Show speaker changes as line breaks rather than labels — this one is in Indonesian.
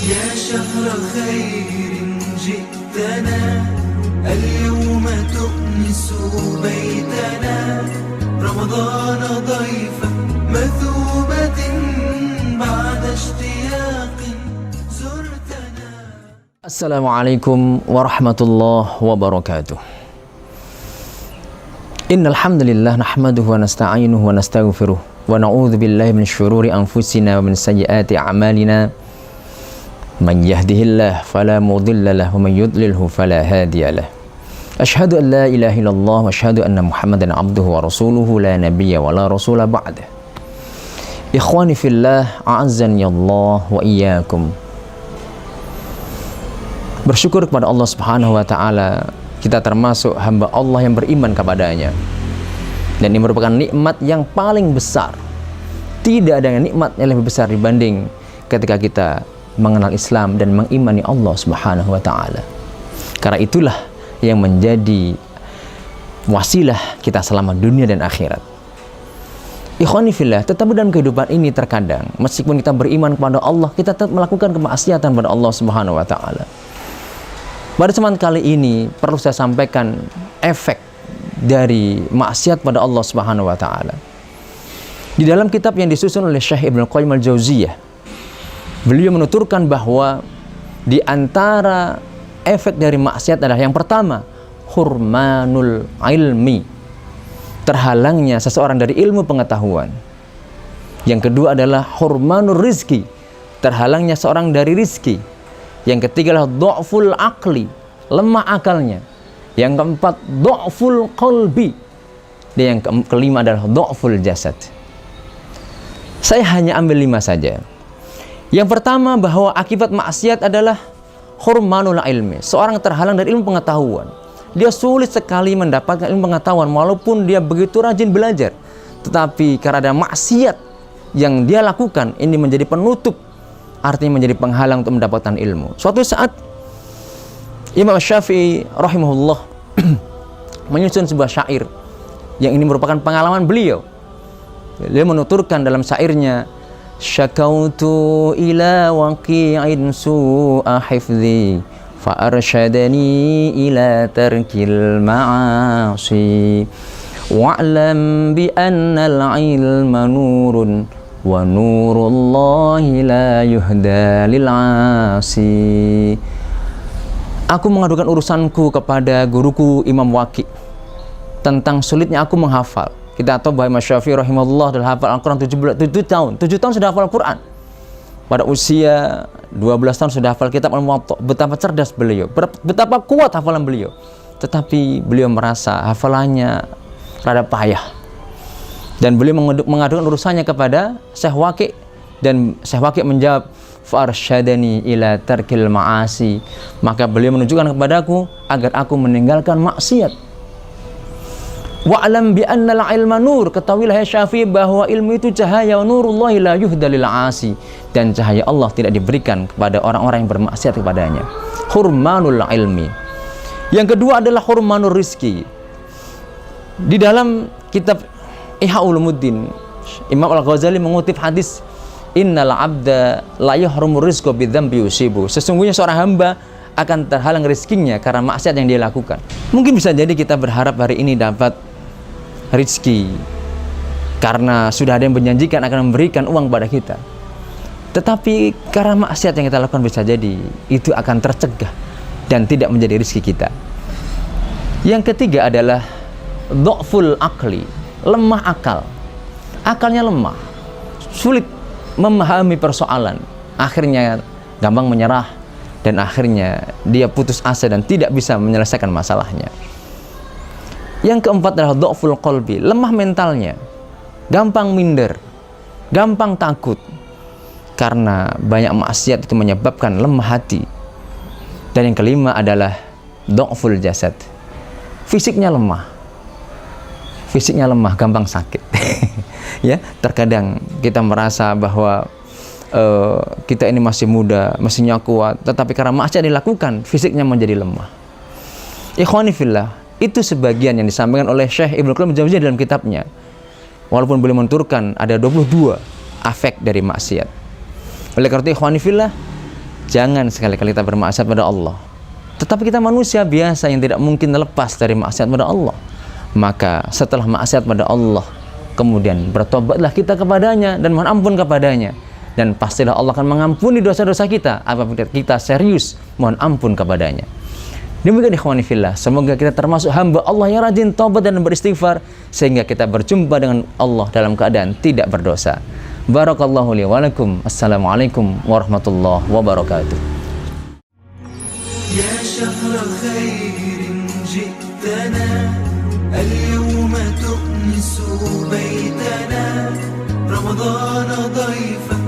يا شهر خير جئتنا اليوم تؤنس بيتنا رمضان ضيفا مثوبة بعد اشتياق زرتنا.
السلام عليكم ورحمة الله وبركاته. إن الحمد لله نحمده ونستعينه ونستغفره ونعوذ بالله من شرور أنفسنا ومن سيئات أعمالنا من يهده الله فلا مضل له ومن يضلله فلا هادي له. أشهد أن لا إله إلا الله وأشهد أن محمدا عبده ورسوله لا نبي ولا رسول بعده. إخواني في الله أعزني الله وإياكم. Bersyukur kepada Allah Subhanahu wa taala, kita termasuk hamba Allah yang beriman kepadanya. Dan ini merupakan nikmat yang paling besar. Tidak ada nikmat yang lebih besar dibanding ketika kita mengenal Islam dan mengimani Allah Subhanahu wa taala. Karena itulah yang menjadi wasilah kita selama dunia dan akhirat. Ikhwani fillah, tetapi dalam kehidupan ini terkadang meskipun kita beriman kepada Allah, kita tetap melakukan kemaksiatan pada Allah Subhanahu wa taala. Pada kesempatan kali ini perlu saya sampaikan efek dari maksiat pada Allah Subhanahu wa taala. Di dalam kitab yang disusun oleh Syekh Ibnu Qayyim Al-Jauziyah, beliau menuturkan bahwa di antara efek dari maksiat adalah yang pertama, hurmanul ilmi, terhalangnya seseorang dari ilmu pengetahuan. Yang kedua adalah hurmanul rizki, terhalangnya seorang dari rizki. Yang ketiga adalah du'ful aqli, lemah akalnya. Yang keempat, du'ful qalbi. Dan yang kelima adalah du'ful jasad. Saya hanya ambil 5 saja. Yang pertama, bahwa akibat maksiat adalah hurmanul ilmi. Seorang terhalang dari ilmu pengetahuan. Dia sulit sekali mendapatkan ilmu pengetahuan walaupun dia begitu rajin belajar. Tetapi karena ada maksiat yang dia lakukan, ini menjadi penutup, artinya menjadi penghalang untuk mendapatkan ilmu. Suatu saat Imam Syafi'i rahimahullah menyusun sebuah syair yang ini merupakan pengalaman beliau. Beliau menuturkan dalam syairnya, syakautu ila waqi'in su'a hifdhi fa arsyadani ila tarkil ma'asi wa'lam bi annal ilma nurun wa nurullahi la yuhda lil 'asi. Aku mengadukan urusanku kepada guruku Imam Waqi tentang sulitnya aku menghafal. Kita tahu bahwa Imam Syafi'i rahimahullah adalah hafal Al-Quran 7 tahun. 7 tahun sudah hafal Al-Quran. Pada usia 12 tahun sudah hafal kitab Al-Muwatta. Betapa cerdas beliau, betapa kuat hafalan beliau. Tetapi beliau merasa hafalannya rada payah. Dan beliau mengadukan urusannya kepada Syekh Waqi, dan Syekh Waqi menjawab, farsyadani ila tarkil ma'asi, maka beliau menunjukkan kepadaku agar aku meninggalkan maksiat. Wa'lam bi annal ilma nur, ketahuilah ya Syafi'i bahwa ilmu itu cahaya, wa nurullahi la yuhda lil 'asi, dan cahaya Allah tidak diberikan kepada orang-orang yang bermaksiat kepadanya. Hurmanul ilmi. Yang kedua adalah hurmanur rizki. Di dalam kitab Ihya Ulumuddin, Imam Al-Ghazali mengutip hadis, innal abda la yahrumu rizqu bidzambi yusibu. Sesungguhnya seorang hamba akan terhalang rezekinya karena maksiat yang dia lakukan. Mungkin bisa jadi kita berharap hari ini dapat rezeki karena sudah ada yang menjanjikan akan memberikan uang kepada kita. Tetapi karena maksiat yang kita lakukan, bisa jadi itu akan tercegah dan tidak menjadi rezeki kita. Yang ketiga adalah du'ful aqli, lemah akal. Akalnya lemah, sulit memahami persoalan, akhirnya gampang menyerah, dan akhirnya dia putus asa dan tidak bisa menyelesaikan masalahnya. Yang keempat adalah du'ful qalbi, lemah mentalnya, gampang minder, gampang takut, karena banyak maksiat itu menyebabkan lemah hati. Dan yang kelima adalah du'ful jasad, fisiknya lemah, gampang sakit. Ya, terkadang kita merasa bahwa kita ini masih muda, mestinya kuat, tetapi karena maksiat dilakukan, fisiknya menjadi lemah. Ikhwani fillah, itu sebagian yang disampaikan oleh Syekh Ibnu Qayyim Al-Jauziyah dalam kitabnya. Walaupun beliau menunturkan ada 22 efek dari maksiat. Oleh karena itu, ikhwani fillah, jangan sekali-kali kita bermaksiat pada Allah. Tetapi kita manusia biasa yang tidak mungkin lepas dari maksiat pada Allah. Maka setelah maksiat pada Allah, kemudian bertobatlah kita kepadanya dan mohon ampun kepadanya. Dan pastilah Allah akan mengampuni dosa-dosa kita apabila kita serius mohon ampun kepadanya. Demikian ikhwani fillah, semoga kita termasuk hamba Allah yang rajin taubat dan beristighfar sehingga kita berjumpa dengan Allah dalam keadaan tidak berdosa. Barakallahu li wa lakum. Assalamualaikum warahmatullahi wabarakatuh.
يا شهر خير جئتنا اليوم تؤنس بيتنا رمضان ضيفك